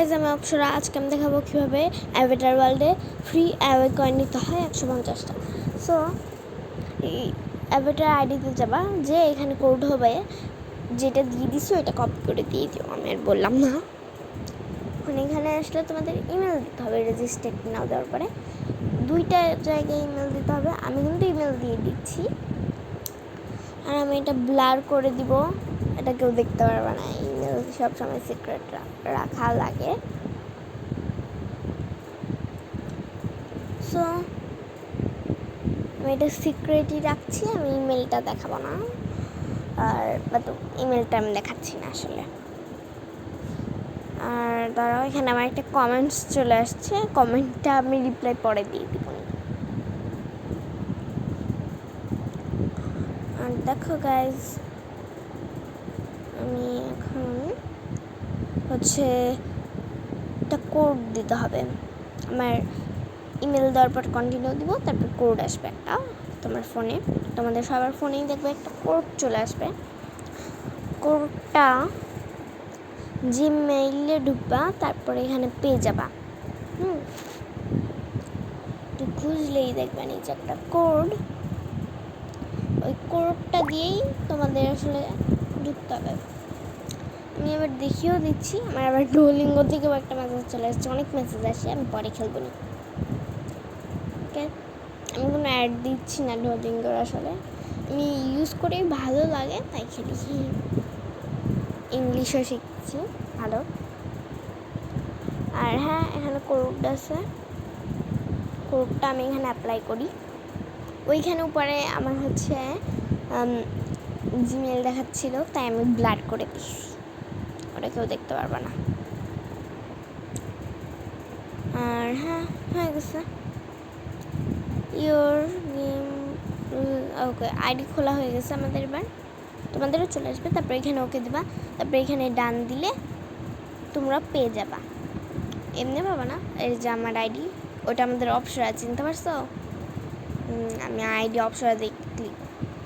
Guys, আমি অপসরা। আজকে আমি দেখাবো কীভাবে অ্যাভেটার ওয়ার্ল্ডে ফ্রি অ্যাওয়ে কয়েন নিতে হয় 150টা। সো এই অ্যাভেটার আইডিতে যাবা, যে এখানে কোড হবে যেটা দিয়ে দিছো এটা কপি করে দিয়ে দিও, আমি আর বললাম না। এখন এখানে আসলে তোমাদের ইমেল দিতে হবে, রেজিস্টার্ড নাও দেওয়ার পরে 2টা জায়গায় ইমেল দিতে হবে। আমি কিন্তু ইমেল দিয়ে দিচ্ছি, আর আমি এটা ব্লার করে দিব, এটা কেউ দেখতে পারবে না। ইমেল সবসময় সিক্রেট রাখা লাগে। সো আমি এটা সিক্রেটই রাখছি, আমি ইমেলটা দেখাবো না, আর ইমেলটা আমি দেখাচ্ছি না আসলে। আর দাঁড়াও, এখানে আমার একটা কমেন্টস চলে আসছে, কমেন্টটা আমি রিপ্লাই পরে দিয়ে দিব। আর দেখো গাইজ, আমি এখন হচ্ছে একটা কোড দিতে হবে। আমার ইমেল দেওয়ার পর কন্টিনিউ দিব, তারপর কোড আসবে একটা তোমার ফোনে। তোমাদের সবার ফোনেই দেখবে একটা কোড চলে আসবে। কোডটা জিমেইলে ঢুকবা, তারপরে এখানে পেয়ে যাবা। তো খুঁজলেই দেখবে নিচে একটা কোড, ওই কোডটা দিয়েই তোমাদের আসলে ঢুকতে হবে। আমি এবার দেখিয়েও দিচ্ছি। আমার আবার ডুওলিঙ্গো থেকেও একটা মেসেজ চলে আসছে, অনেক মেসেজ আসে, আমি পরে খেলবো না। ওকে, আমি কোনো অ্যাড দিচ্ছি না ডুওলিঙ্গোর, আসলে আমি ইউজ করেই ভালো লাগে তাই খেলি। ইংলিশও শিখছি ভালো। আর হ্যাঁ, এখানে কোড আছে, কোডটা আমি এখানে অ্যাপ্লাই করি। ওইখানে উপরে আমার হচ্ছে জিমেল দেখাচ্ছিল, তাই আমি ব্লার করে দিই, ওটা কেউ দেখতে পারবে না। আর হ্যাঁ, হয়ে গেছে ইয়োর গেম। ওকে, আইডি খোলা হয়ে গেছে আমাদের। এবার তোমাদেরও চলে আসবে, তারপরে এখানে ওকে দেবা, তারপরে এখানে ডান দিলে তোমরা পেয়ে যাবা। এমনি পাবা না, এই যে আমার আইডি, ওটা আমাদের অপসরা, চিনতে পারছো? আমি আইডি অপসরা দিয়ে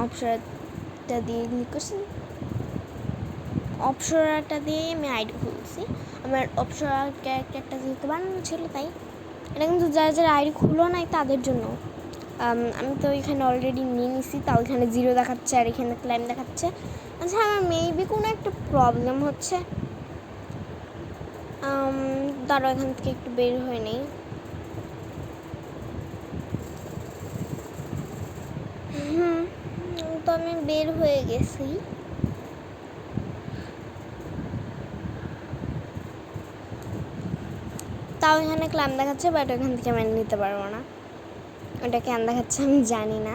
অপসরাটা দিয়ে ক্লিক করছি, অপসরাটা দিয়ে আমি আইডি খুলছি। আমার অপসরা ক্যারেক্টারটা যেহেতু বানানো ছিল, তাই এটা কিন্তু যারা যারা আইডি খুলো নাই তাদের জন্য। আমি তো এখানে অলরেডি নিয়ে নিছি, তাও এখানে 0 দেখাচ্ছে আর এখানে ক্লাইম দেখাচ্ছে। আচ্ছা, আমার মেবি কোনো একটা প্রবলেম হচ্ছে। দাঁড়াও, এখান থেকে একটু বের হয়ে নেই। তো আমি বের হয়ে গেছি। তাও এখানে ক্লাম দেখাচ্ছে, বাট ওখান থেকে আমি নিতে পারবো না। ওটা কেন দেখাচ্ছে আমি জানি না।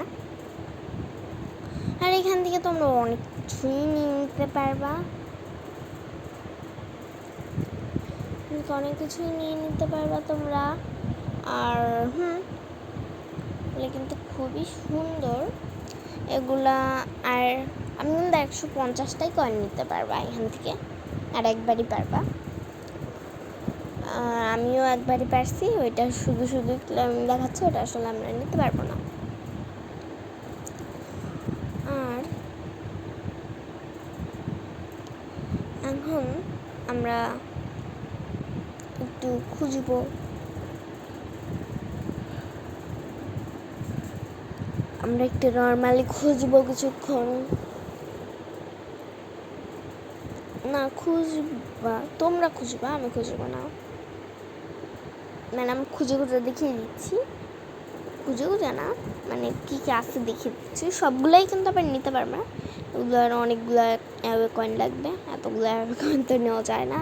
আর এখান থেকে তোমরা অনেক কিছুই নিয়ে নিতে পারবা, অনেক কিছুই নিয়ে নিতে পারবা তোমরা। আর এগুলো কিন্তু খুবই সুন্দর এগুলা। আর আমি কিন্তু 150টাই কয়েন নিতে পারবা এখান থেকে, আর একবারই পারবা। আমিও একবারই পারছি, ওইটা শুধু শুধু দেখাচ্ছে, ওটা আসলে আমরা নিতে পারবো না। আর এখন আমরা একটু খুঁজবো, আমরা একটু নর্মালি খুঁজবো কিছুক্ষণ। না, খুঁজবা তোমরা, খুঁজবা, আমি খুঁজবো না। মানে আমি খুঁজে খুঁজে দেখিয়ে দিচ্ছি, খুঁজে খুঁজে না, মানে কী কী আছে দেখিয়ে দিচ্ছি। সবগুলোই কিন্তু আবার নিতে পারবে না, ওগুলোর অনেকগুলো অ্যাওয়ে কয়েন লাগবে। এতগুলো অ্যাওয়ে কয়েন তো নেওয়া যায় না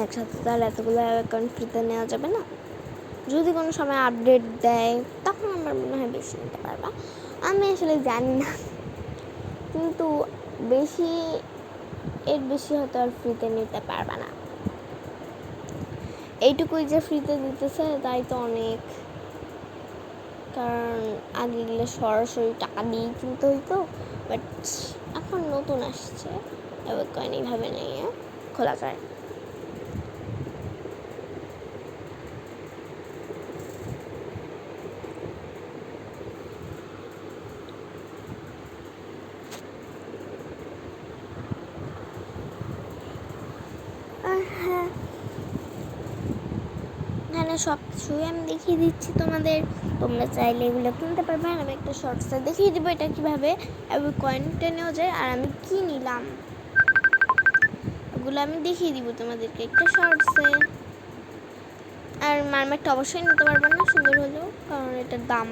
একসাথে, তাহলে এতগুলো অ্যাওয়ে কয়েন ফ্রিতে নেওয়া যাবে না। যদি কোনো সময় আপডেট দেয় তখন আমার মনে হয় বেশি নিতে পারবা, আমি আসলে জানি না। কিন্তু এর বেশি হয়তো আর ফ্রিতে নিতে পারবা না। এইটুকুই যে ফ্রিতে দিতেছে তাই তো অনেক, কারণ আগে গেলে সরাসরি টাকা দিয়ে কিনতে হইতো, বাট এখন নতুন আসছে এবার কয়েন এইভাবে নিয়ে খোলা যায়। আর হ্যাঁ, এখানে সব কিছুই আমি দেখিয়ে দিচ্ছি তোমাদের। তোমরা চাইলে এগুলো কিনতে পারবে। আর আমি একটা শর্টসে দেখিয়ে দেবো এটা কীভাবে কয়েনটা নেওয়া যায় আর আমি কী নিলাম ওগুলো আমি দেখিয়ে দিব তোমাদেরকে একটা শর্টসে। আর মারমেটটা অবশ্যই নিতে পারবে না সুন্দর হলেও, কারণ এটার দাম